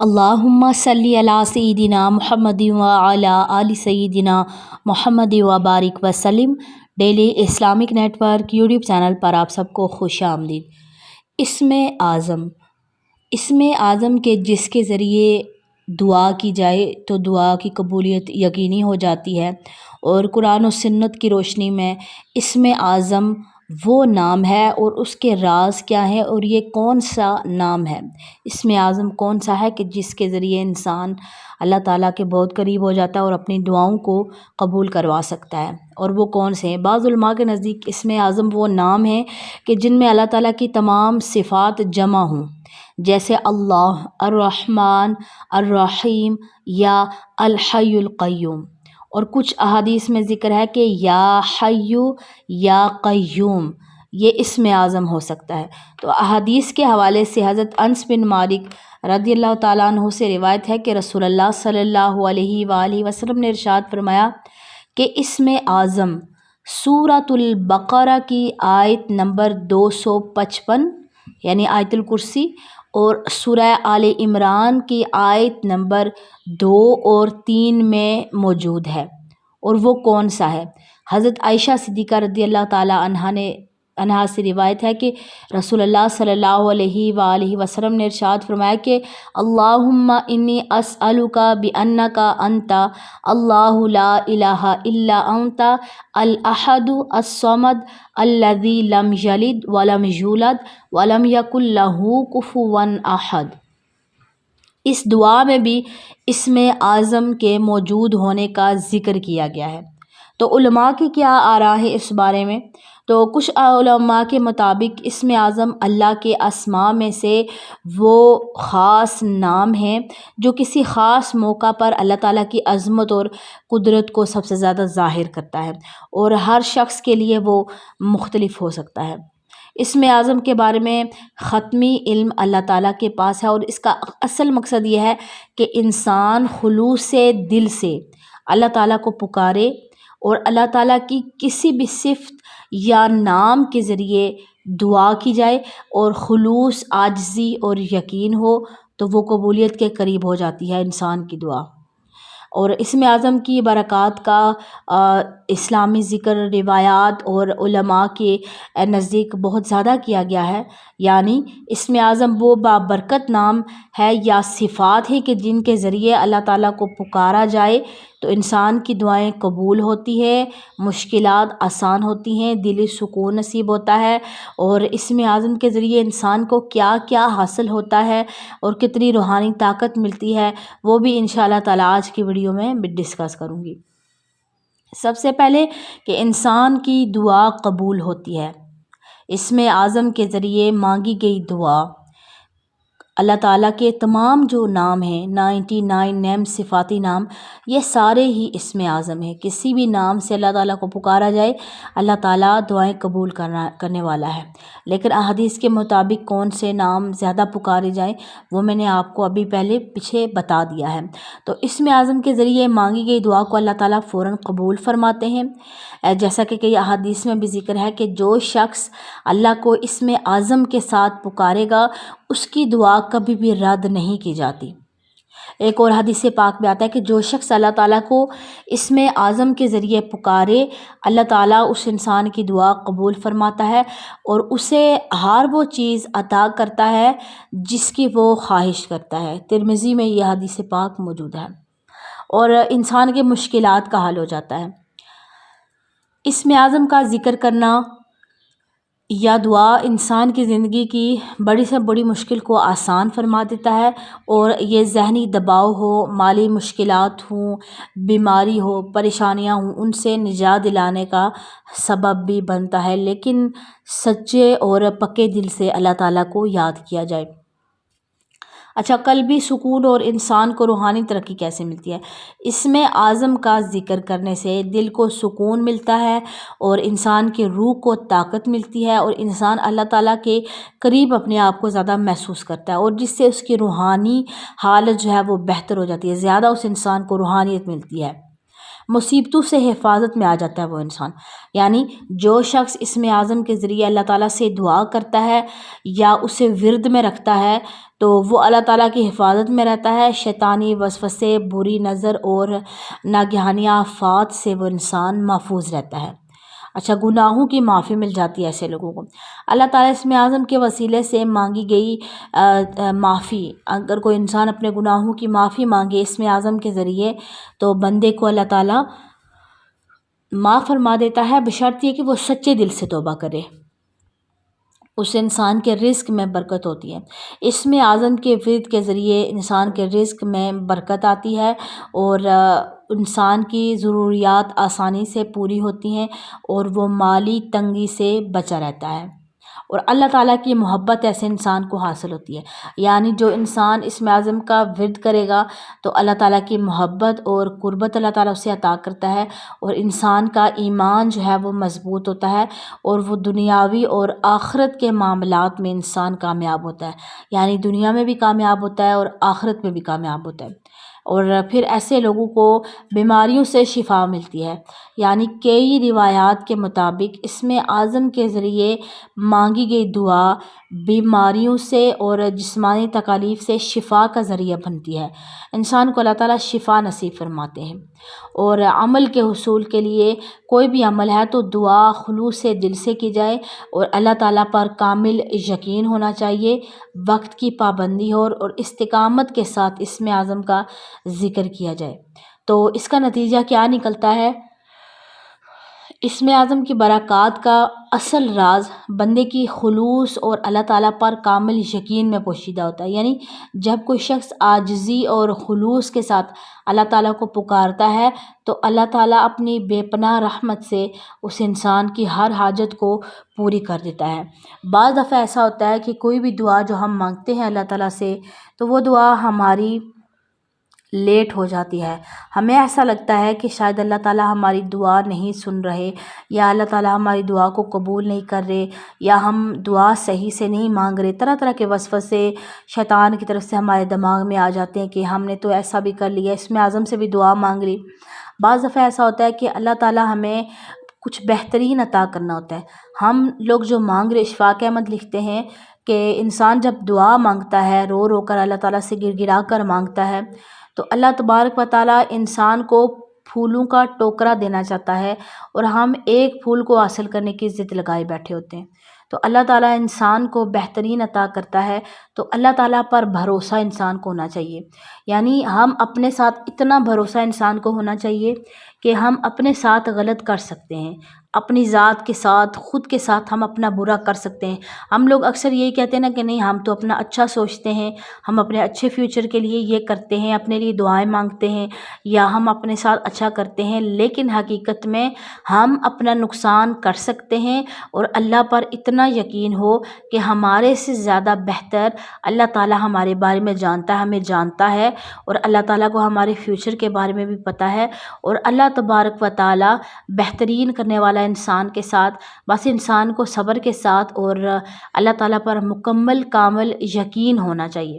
اللہم صلی علی سیدنا محمد وعلی آل سیدنا محمد وبارک وسلم۔ Daily Islamic network YouTube channel پر آپ سب کو خوش آمدید۔ اسم اعظم کے جس کے ذریعے دعا کی جائے تو دعا کی قبولیت یقینی ہو جاتی ہے، اور قرآن و سنت کی روشنی میں اسم اعظم وہ نام ہے اور اس کے راز کیا ہے، اور یہ کون سا نام ہے، اسم اعظم کون سا ہے کہ جس کے ذریعے انسان اللہ تعالیٰ کے بہت قریب ہو جاتا ہے اور اپنی دعاؤں کو قبول کروا سکتا ہے، اور وہ کون سے ہیں۔ بعض علماء کے نزدیک اسم اعظم وہ نام ہیں کہ جن میں اللہ تعالیٰ کی تمام صفات جمع ہوں، جیسے اللہ، الرحمن، الرحیم یا الحی القیوم۔ اور کچھ احادیث میں ذکر ہے کہ یا حی یا قیوم، یہ اسم اعظم ہو سکتا ہے۔ تو احادیث کے حوالے سے حضرت انس بن مالک رضی اللہ تعالیٰ عنہ سے روایت ہے کہ رسول اللہ صلی اللہ علیہ وآلہ وسلم نے ارشاد فرمایا کہ اسم اعظم سورۃ البقرہ کی آیت نمبر 255 یعنی آیت الکرسی، اور سورہ آل عمران کی آیت نمبر 2 اور 3 میں موجود ہے۔ اور وہ کون سا ہے؟ حضرت عائشہ صدیقہ رضی اللہ تعالیٰ عنہا سے روایت ہے کہ رسول اللہ صلی اللہ علیہ وآلہ وسلم نے ارشاد فرمایا کہ اللہم انی اسألک بأنک انت اللہ لا الہ الا انت الاحد الصمد الذی لم یلد ولم یولد ولم یکن لہ کفوا احد۔ اس دعا میں بھی اسم اعظم کے موجود ہونے کا ذکر کیا گیا ہے۔ تو علماء کی کیا آراء ہے اس بارے میں؟ تو کچھ علماء کے مطابق اسم اعظم اللہ کے اسماء میں سے وہ خاص نام ہیں جو کسی خاص موقع پر اللہ تعالیٰ کی عظمت اور قدرت کو سب سے زیادہ ظاہر کرتا ہے، اور ہر شخص کے لیے وہ مختلف ہو سکتا ہے۔ اسم اعظم کے بارے میں ختمی علم اللہ تعالیٰ کے پاس ہے، اور اس کا اصل مقصد یہ ہے کہ انسان خلوص دل سے اللہ تعالیٰ کو پکارے اور اللہ تعالیٰ کی کسی بھی صفت یا نام کے ذریعے دعا کی جائے، اور خلوص، عاجزی اور یقین ہو تو وہ قبولیت کے قریب ہو جاتی ہے انسان کی دعا۔ اور اسم اعظم کی برکات کا اسلامی ذکر روایات اور علماء کے نزدیک بہت زیادہ کیا گیا ہے، یعنی اسم اعظم وہ بابرکت نام ہے یا صفات ہے کہ جن کے ذریعے اللہ تعالیٰ کو پکارا جائے تو انسان کی دعائیں قبول ہوتی ہے، مشکلات آسان ہوتی ہیں، دلی سکون نصیب ہوتا ہے، اور اسم اعظم کے ذریعے انسان کو کیا کیا حاصل ہوتا ہے اور کتنی روحانی طاقت ملتی ہے وہ بھی انشاءاللہ تعالیٰ آج کی ویڈیو میں ڈسکس کروں گی۔ سب سے پہلے کہ انسان کی دعا قبول ہوتی ہے۔ اسم اعظم کے ذریعے مانگی گئی دعا، اللہ تعالیٰ کے تمام جو نام ہیں 99 نیم صفاتی نام، یہ سارے ہی اسم اعظم ہیں۔ کسی بھی نام سے اللہ تعالیٰ کو پکارا جائے اللہ تعالیٰ دعائیں قبول کرنے والا ہے، لیکن احادیث کے مطابق کون سے نام زیادہ پکارے جائیں وہ میں نے آپ کو ابھی پیچھے بتا دیا ہے۔ تو اسم اعظم کے ذریعے مانگی گئی دعا کو اللہ تعالیٰ فوراً قبول فرماتے ہیں، جیسا کہ کئی احادیث میں بھی ذکر ہے کہ جو شخص اللہ کو اسم اعظم کے ساتھ پکارے گا اس کی دعا کبھی بھی رد نہیں کی جاتی۔ ایک اور حدیث پاک میں آتا ہے کہ جو شخص اللہ تعالیٰ کو اسم اعظم کے ذریعے پکارے اللہ تعالیٰ اس انسان کی دعا قبول فرماتا ہے اور اسے ہر وہ چیز عطا کرتا ہے جس کی وہ خواہش کرتا ہے۔ ترمذی میں یہ حدیث پاک موجود ہے، اور انسان کے مشکلات کا حل ہو جاتا ہے۔ اسم اعظم کا ذکر کرنا یا دعا انسان کی زندگی کی بڑی سے بڑی مشکل کو آسان فرما دیتا ہے، اور یہ ذہنی دباؤ ہو، مالی مشکلات ہوں، بیماری ہو، پریشانیاں ہوں، ان سے نجات دلانے کا سبب بھی بنتا ہے، لیکن سچے اور پکے دل سے اللہ تعالیٰ کو یاد کیا جائے۔ اچھا، قلبی سکون اور انسان کو روحانی ترقی کیسے ملتی ہے؟ اسم اعظم کا ذکر کرنے سے دل کو سکون ملتا ہے، اور انسان کے روح کو طاقت ملتی ہے، اور انسان اللہ تعالیٰ کے قریب اپنے آپ کو زیادہ محسوس کرتا ہے، اور جس سے اس کی روحانی حالت جو ہے وہ بہتر ہو جاتی ہے، زیادہ اس انسان کو روحانیت ملتی ہے۔ مصیبتوں سے حفاظت میں آ جاتا ہے وہ انسان۔ یعنی جو شخص اسم اعظم کے ذریعے اللہ تعالیٰ سے دعا کرتا ہے یا اسے ورد میں رکھتا ہے تو وہ اللہ تعالیٰ کی حفاظت میں رہتا ہے، شیطانی وسوسے، بری نظر اور ناگہانی آفات سے وہ انسان محفوظ رہتا ہے۔ اچھا، گناہوں کی معافی مل جاتی ہے ایسے لوگوں کو۔ اللہ تعالیٰ اسم اعظم کے وسیلے سے مانگی گئی معافی، اگر کوئی انسان اپنے گناہوں کی معافی مانگے اسم اعظم کے ذریعے تو بندے کو اللہ تعالیٰ معاف فرما دیتا ہے، بشرط یہ کہ وہ سچے دل سے توبہ کرے۔ اس انسان کے رزق میں برکت ہوتی ہے۔ اسم اعظم کے ورد کے ذریعے انسان کے رزق میں برکت آتی ہے اور انسان کی ضروریات آسانی سے پوری ہوتی ہیں اور وہ مالی تنگی سے بچا رہتا ہے، اور اللہ تعالیٰ کی محبت ایسے انسان کو حاصل ہوتی ہے۔ یعنی جو انسان اسم اعظم کا ورد کرے گا تو اللہ تعالیٰ کی محبت اور قربت اللہ تعالیٰ اسے عطا کرتا ہے، اور انسان کا ایمان جو ہے وہ مضبوط ہوتا ہے، اور وہ دنیاوی اور آخرت کے معاملات میں انسان کامیاب ہوتا ہے۔ یعنی دنیا میں بھی کامیاب ہوتا ہے اور آخرت میں بھی کامیاب ہوتا ہے، اور پھر ایسے لوگوں کو بیماریوں سے شفا ملتی ہے۔ یعنی کئی روایات کے مطابق اسم اعظم کے ذریعے مانگی گئی دعا بیماریوں سے اور جسمانی تکالیف سے شفا کا ذریعہ بنتی ہے۔ انسان کو اللہ تعالیٰ شفا نصیب فرماتے ہیں۔ اور عمل کے حصول کے لیے کوئی بھی عمل ہے تو دعا خلوص سے دل سے کی جائے، اور اللہ تعالیٰ پر کامل یقین ہونا چاہیے، وقت کی پابندی ہو اور استقامت کے ساتھ اسم اعظم کا ذکر کیا جائے۔ تو اس کا نتیجہ کیا نکلتا ہے؟ اسم اعظم کی برکات کا اصل راز بندے کی خلوص اور اللہ تعالیٰ پر کامل یقین میں پوشیدہ ہوتا ہے۔ یعنی جب کوئی شخص عاجزی اور خلوص کے ساتھ اللہ تعالیٰ کو پکارتا ہے تو اللہ تعالیٰ اپنی بے پناہ رحمت سے اس انسان کی ہر حاجت کو پوری کر دیتا ہے۔ بعض دفعہ ایسا ہوتا ہے کہ کوئی بھی دعا جو ہم مانگتے ہیں اللہ تعالیٰ سے تو وہ دعا ہماری لیٹ ہو جاتی ہے، ہمیں ایسا لگتا ہے کہ شاید اللہ تعالیٰ ہماری دعا نہیں سن رہے، یا اللہ تعالیٰ ہماری دعا کو قبول نہیں کر رہے، یا ہم دعا صحیح سے نہیں مانگ رہے۔ طرح طرح کے وسوسے شیطان کی طرف سے ہمارے دماغ میں آ جاتے ہیں کہ ہم نے تو ایسا بھی کر لیا، اسم اعظم سے بھی دعا مانگ لی۔ بعض دفعہ ایسا ہوتا ہے کہ اللہ تعالیٰ ہمیں کچھ بہترین عطا کرنا ہوتا ہے۔ ہم لوگ جو مانگ رہے، اشفاق احمد لکھتے ہیں کہ انسان جب دعا مانگتا ہے رو رو کر اللہ تعالیٰ سے گر گرا کر مانگتا ہے تو اللہ تبارک و تعالیٰ انسان کو پھولوں کا ٹوکرا دینا چاہتا ہے، اور ہم ایک پھول کو حاصل کرنے کی ضد لگائے بیٹھے ہوتے ہیں۔ تو اللہ تعالیٰ انسان کو بہترین عطا کرتا ہے، تو اللہ تعالیٰ پر بھروسہ انسان کو ہونا چاہیے۔ یعنی ہم اپنے ساتھ اتنا بھروسہ انسان کو ہونا چاہیے کہ ہم اپنے ساتھ غلط کر سکتے ہیں، اپنی ذات کے ساتھ، خود کے ساتھ ہم اپنا برا کر سکتے ہیں۔ ہم لوگ اکثر یہی کہتے ہیں نا کہ نہیں، ہم تو اپنا اچھا سوچتے ہیں، ہم اپنے اچھے فیوچر کے لیے یہ کرتے ہیں، اپنے لیے دعائیں مانگتے ہیں، یا ہم اپنے ساتھ اچھا کرتے ہیں، لیکن حقیقت میں ہم اپنا نقصان کر سکتے ہیں۔ اور اللہ پر اتنا یقین ہو کہ ہمارے سے زیادہ بہتر اللہ تعالیٰ ہمارے بارے میں جانتا ہے، ہمیں جانتا ہے، اور اللہ تعالیٰ کو ہمارے فیوچر کے بارے میں بھی پتہ ہے، اور اللہ تبارک و تعالیٰ بہترین کرنے والا انسان کے ساتھ، بس انسان کو صبر کے ساتھ اور اللہ تعالیٰ پر مکمل کامل یقین ہونا چاہیے۔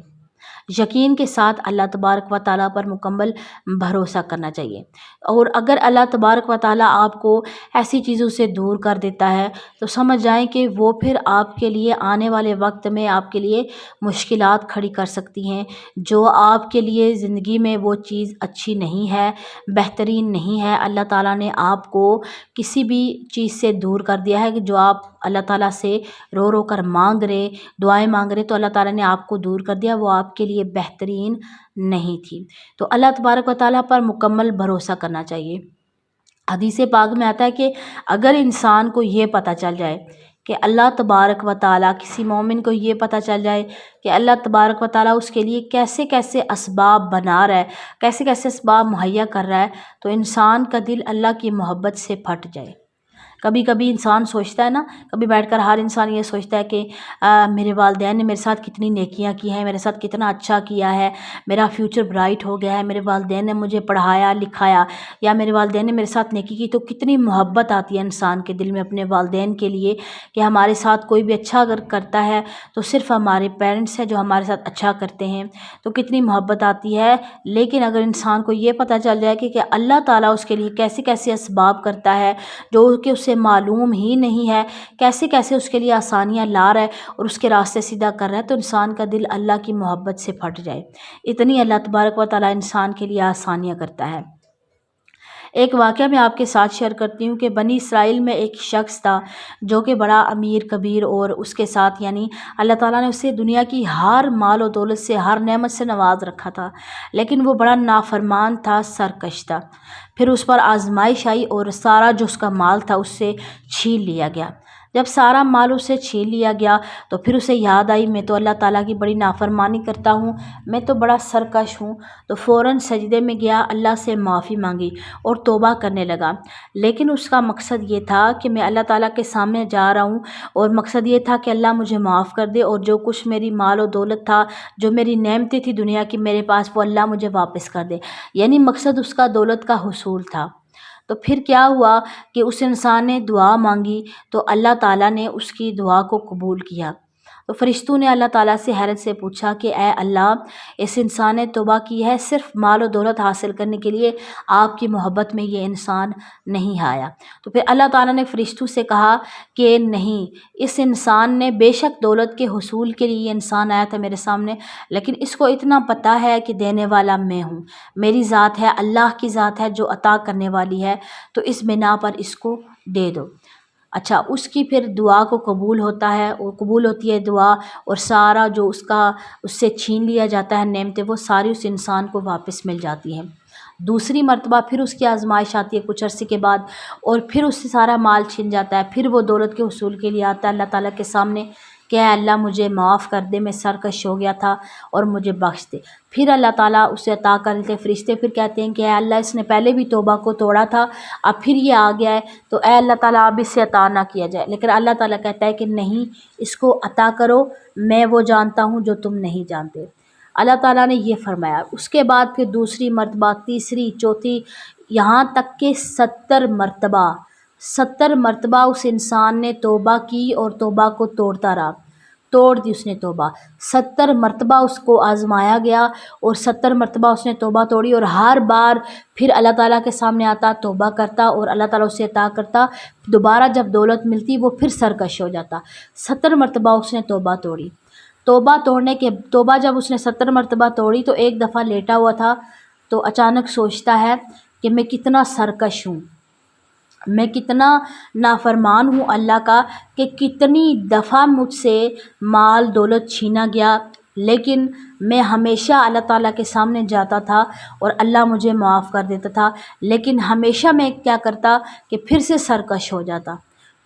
یقین کے ساتھ اللہ تبارک و تعالیٰ پر مکمل بھروسہ کرنا چاہیے۔ اور اگر اللہ تبارک و تعالیٰ آپ کو ایسی چیزوں سے دور کر دیتا ہے تو سمجھ جائیں کہ وہ پھر آپ کے لیے آنے والے وقت میں آپ کے لیے مشکلات کھڑی کر سکتی ہیں، جو آپ کے لیے زندگی میں وہ چیز اچھی نہیں ہے، بہترین نہیں ہے۔ اللہ تعالیٰ نے آپ کو کسی بھی چیز سے دور کر دیا ہے کہ جو آپ اللہ تعالیٰ سے رو رو کر مانگ رہے، دعائیں مانگ رہے، تو اللہ تعالیٰ نے آپ کو دور کر دیا، وہ آپ کے لیے بہترین نہیں تھی۔ تو اللہ تبارک و تعالیٰ پر مکمل بھروسہ کرنا چاہیے۔ حدیث پاک میں آتا ہے کہ اگر انسان کو یہ پتہ چل جائے کہ اللہ تبارک و تعالیٰ، کسی مومن کو یہ پتہ چل جائے کہ اللہ تبارک و تعالیٰ اس کے لیے کیسے کیسے اسباب بنا رہا ہے، کیسے کیسے اسباب مہیا کر رہا ہے، تو انسان کا دل اللہ کی محبت سے پھٹ جائے۔ کبھی کبھی انسان سوچتا ہے نا، کبھی بیٹھ کر ہر انسان یہ سوچتا ہے کہ میرے والدین نے میرے ساتھ کتنی نیکیاں کی ہیں، میرے ساتھ کتنا اچھا کیا ہے، میرا فیوچر برائٹ ہو گیا ہے، میرے والدین نے مجھے پڑھایا لکھایا، یا میرے والدین نے میرے ساتھ نیکی کی، تو کتنی محبت آتی ہے انسان کے دل میں اپنے والدین کے لیے کہ ہمارے ساتھ کوئی بھی اچھا اگر کرتا ہے تو صرف ہمارے پیرنٹس ہیں جو ہمارے ساتھ اچھا کرتے ہیں، تو کتنی محبت آتی ہے۔ لیکن اگر انسان کو یہ پتہ چل جائے کہ اللہ تعالیٰ اس کے لیے کیسے کیسے اسباب کرتا ہے جو کہ اسے معلوم ہی نہیں ہے، کیسے کیسے اس کے لیے آسانیاں لا رہا ہے اور اس کے راستے سیدھا کر رہا ہے، تو انسان کا دل اللہ کی محبت سے پھٹ جائے۔ اتنی اللہ تبارک و تعالیٰ انسان کے لیے آسانیاں کرتا ہے۔ ایک واقعہ میں آپ کے ساتھ شیئر کرتی ہوں کہ بنی اسرائیل میں ایک شخص تھا جو کہ بڑا امیر کبیر، اور اس کے ساتھ یعنی اللہ تعالیٰ نے اسے دنیا کی ہر مال و دولت سے، ہر نعمت سے نواز رکھا تھا، لیکن وہ بڑا نافرمان تھا، سرکش تھا۔ پھر اس پر آزمائش آئی اور سارا جو اس کا مال تھا اس سے چھین لیا گیا۔ جب سارا مال اس سے چھین لیا گیا تو پھر اسے یاد آئی میں تو اللہ تعالیٰ کی بڑی نافرمانی کرتا ہوں، میں تو بڑا سرکش ہوں، تو فوراً سجدے میں گیا، اللہ سے معافی مانگی اور توبہ کرنے لگا۔ لیکن اس کا مقصد یہ تھا کہ میں اللہ تعالیٰ کے سامنے جا رہا ہوں، اور مقصد یہ تھا کہ اللہ مجھے معاف کر دے، اور جو کچھ میری مال و دولت تھا، جو میری نعمتیں تھی دنیا کی میرے پاس، وہ اللہ مجھے واپس کر دے، یعنی مقصد اس کا دولت کا حصول تھا۔ تو پھر کیا ہوا کہ اس انسان نے دعا مانگی تو اللہ تعالیٰ نے اس کی دعا کو قبول کیا۔ تو فرشتوں نے اللہ تعالیٰ سے حیرت سے پوچھا کہ اے اللہ، اس انسان نے توبہ کی ہے صرف مال و دولت حاصل کرنے کے لیے، آپ کی محبت میں یہ انسان نہیں آیا۔ تو پھر اللہ تعالیٰ نے فرشتوں سے کہا کہ نہیں، اس انسان نے بے شک دولت کے حصول کے لیے یہ انسان آیا تھا میرے سامنے، لیکن اس کو اتنا پتہ ہے کہ دینے والا میں ہوں، میری ذات ہے، اللہ کی ذات ہے جو عطا کرنے والی ہے، تو اس بنا پر اس کو دے دو۔ اچھا، اس کی پھر دعا کو قبول ہوتا ہے، اور قبول ہوتی ہے دعا، اور سارا جو اس سے چھین لیا جاتا ہے نعمتیں، وہ ساری اس انسان کو واپس مل جاتی ہیں۔ دوسری مرتبہ پھر اس کی آزمائش آتی ہے کچھ عرصے کے بعد، اور پھر اس سے سارا مال چھن جاتا ہے، پھر وہ دولت کے حصول کے لیے آتا ہے اللہ تعالیٰ کے سامنے کہ اے اللہ مجھے معاف کر دے، میں سرکش ہو گیا تھا اور مجھے بخش دے۔ پھر اللہ تعالیٰ اسے عطا کر دیتے، فرشتے پھر کہتے ہیں کہ اے اللہ، اس نے پہلے بھی توبہ کو توڑا تھا، اب پھر یہ آ گیا ہے، تو اے اللہ تعالیٰ اب اسے عطا نہ کیا جائے۔ لیکن اللہ تعالیٰ کہتا ہے کہ نہیں، اس کو عطا کرو، میں وہ جانتا ہوں جو تم نہیں جانتے۔ اللہ تعالیٰ نے یہ فرمایا۔ اس کے بعد پھر دوسری مرتبہ، تیسری، چوتھی، یہاں تک کہ 70 مرتبہ اس انسان نے توبہ کی اور توبہ کو توڑتا رہا، توڑ دی اس نے توبہ۔ 70 مرتبہ اس کو آزمایا گیا اور 70 مرتبہ اس نے توبہ توڑی، اور ہر بار پھر اللہ تعالیٰ کے سامنے آتا، توبہ کرتا، اور اللہ تعالیٰ اسے عطا کرتا۔ دوبارہ جب دولت ملتی وہ پھر سرکش ہو جاتا۔ 70 مرتبہ اس نے توبہ توڑی۔ توبہ جب اس نے 70 مرتبہ توڑی تو ایک دفعہ لیٹا ہوا تھا، تو اچانک سوچتا ہے کہ میں کتنا سرکش ہوں، میں کتنا نافرمان ہوں اللہ کا، کہ کتنی دفعہ مجھ سے مال دولت چھینا گیا، لیکن میں ہمیشہ اللہ تعالیٰ کے سامنے جاتا تھا اور اللہ مجھے معاف کر دیتا تھا، لیکن ہمیشہ میں کیا کرتا کہ پھر سے سرکش ہو جاتا،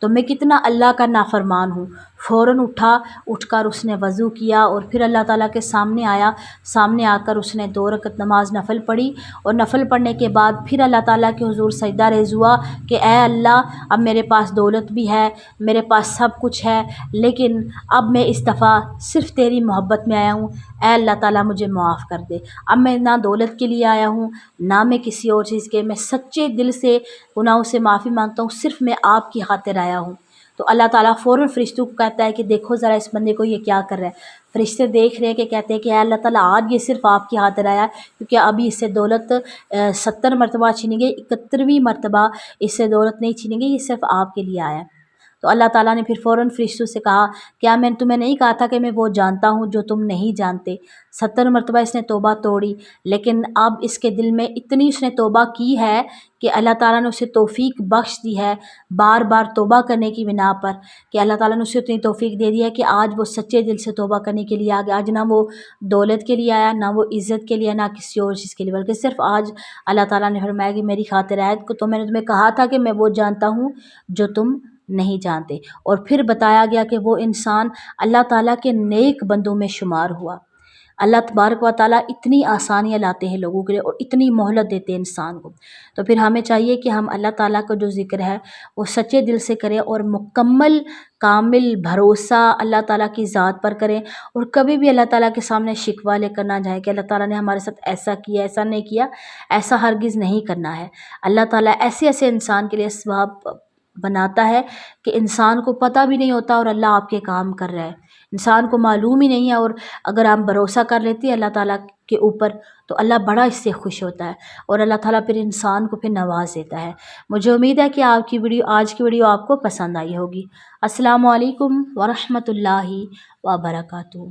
تو میں کتنا اللہ کا نافرمان ہوں۔ فوراً اٹھ کر اس نے وضو کیا اور پھر اللہ تعالیٰ کے سامنے آیا، سامنے آ کر اس نے 2 رکعت نماز نفل پڑھی، اور نفل پڑھنے کے بعد پھر اللہ تعالیٰ کے حضور سجدہ ریز ہوا کہ اے اللہ، اب میرے پاس دولت بھی ہے، میرے پاس سب کچھ ہے، لیکن اب میں اس دفعہ صرف تیری محبت میں آیا ہوں، اے اللہ تعالیٰ مجھے معاف کر دے۔ اب میں نہ دولت کے لیے آیا ہوں، نہ میں کسی اور چیز کے، میں سچے دل سے گناہوں سے معافی مانگتا ہوں، صرف میں آپ کی خاطر آیا ہوں۔ تو اللہ تعالیٰ فوراً فرشتوں کو کہتا ہے کہ دیکھو ذرا اس بندے کو، یہ کیا کر رہا ہے۔ فرشتے دیکھ رہے ہیں کہ کہتے ہیں کہ اے اللہ تعالیٰ، آج یہ صرف آپ کی خاطر آیا ہے، کیونکہ ابھی اس سے دولت 70 مرتبہ چھینی گئی، 71ویں مرتبہ اس سے دولت نہیں چھینی گئی، یہ صرف آپ کے لیے آیا ہے۔ تو اللہ تعالیٰ نے پھر فوراً فرشتوں سے کہا، کیا میں تمہیں نہیں کہا تھا کہ میں وہ جانتا ہوں جو تم نہیں جانتے؟ 70 مرتبہ اس نے توبہ توڑی، لیکن اب اس کے دل میں اتنی اس نے توبہ کی ہے کہ اللہ تعالیٰ نے اسے توفیق بخش دی ہے بار بار توبہ کرنے کی بنا پر، کہ اللہ تعالیٰ نے اسے اتنی توفیق دے دی ہے کہ آج وہ سچے دل سے توبہ کرنے کے لیے آ گیا۔ آج نہ وہ دولت کے لیے آیا، نہ وہ عزت کے لیے، نہ کسی اور چیز کے لیے، بلکہ صرف آج اللہ تعالیٰ نے فرمایا کہ میری خاطر آئے، تو میں نے تمہیں کہا تھا کہ میں وہ جانتا ہوں جو تم نہیں جانتے۔ اور پھر بتایا گیا کہ وہ انسان اللہ تعالیٰ کے نیک بندوں میں شمار ہوا۔ اللہ تبارک و تعالیٰ اتنی آسانیاں لاتے ہیں لوگوں کے لیے اور اتنی مہلت دیتے ہیں انسان کو، تو پھر ہمیں چاہیے کہ ہم اللہ تعالیٰ کا جو ذکر ہے وہ سچے دل سے کریں اور مکمل کامل بھروسہ اللہ تعالیٰ کی ذات پر کریں، اور کبھی بھی اللہ تعالیٰ کے سامنے شکوہ لے کر نہ جائیں کہ اللہ تعالیٰ نے ہمارے ساتھ ایسا کیا ایسا نہیں کیا، ایسا ہرگز نہیں کرنا ہے۔ اللہ تعالیٰ ایسے ایسے انسان کے لیے اسباب بناتا ہے کہ انسان کو پتہ بھی نہیں ہوتا اور اللہ آپ کے کام کر رہا ہے، انسان کو معلوم ہی نہیں ہے، اور اگر ہم بھروسہ کر لیتے ہیں اللہ تعالیٰ کے اوپر تو اللہ بڑا اس سے خوش ہوتا ہے اور اللہ تعالیٰ پھر انسان کو پھر نواز دیتا ہے۔ مجھے امید ہے کہ آج کی ویڈیو آپ کو پسند آئی ہوگی۔ السلام علیکم ورحمۃ اللہ وبرکاتہ۔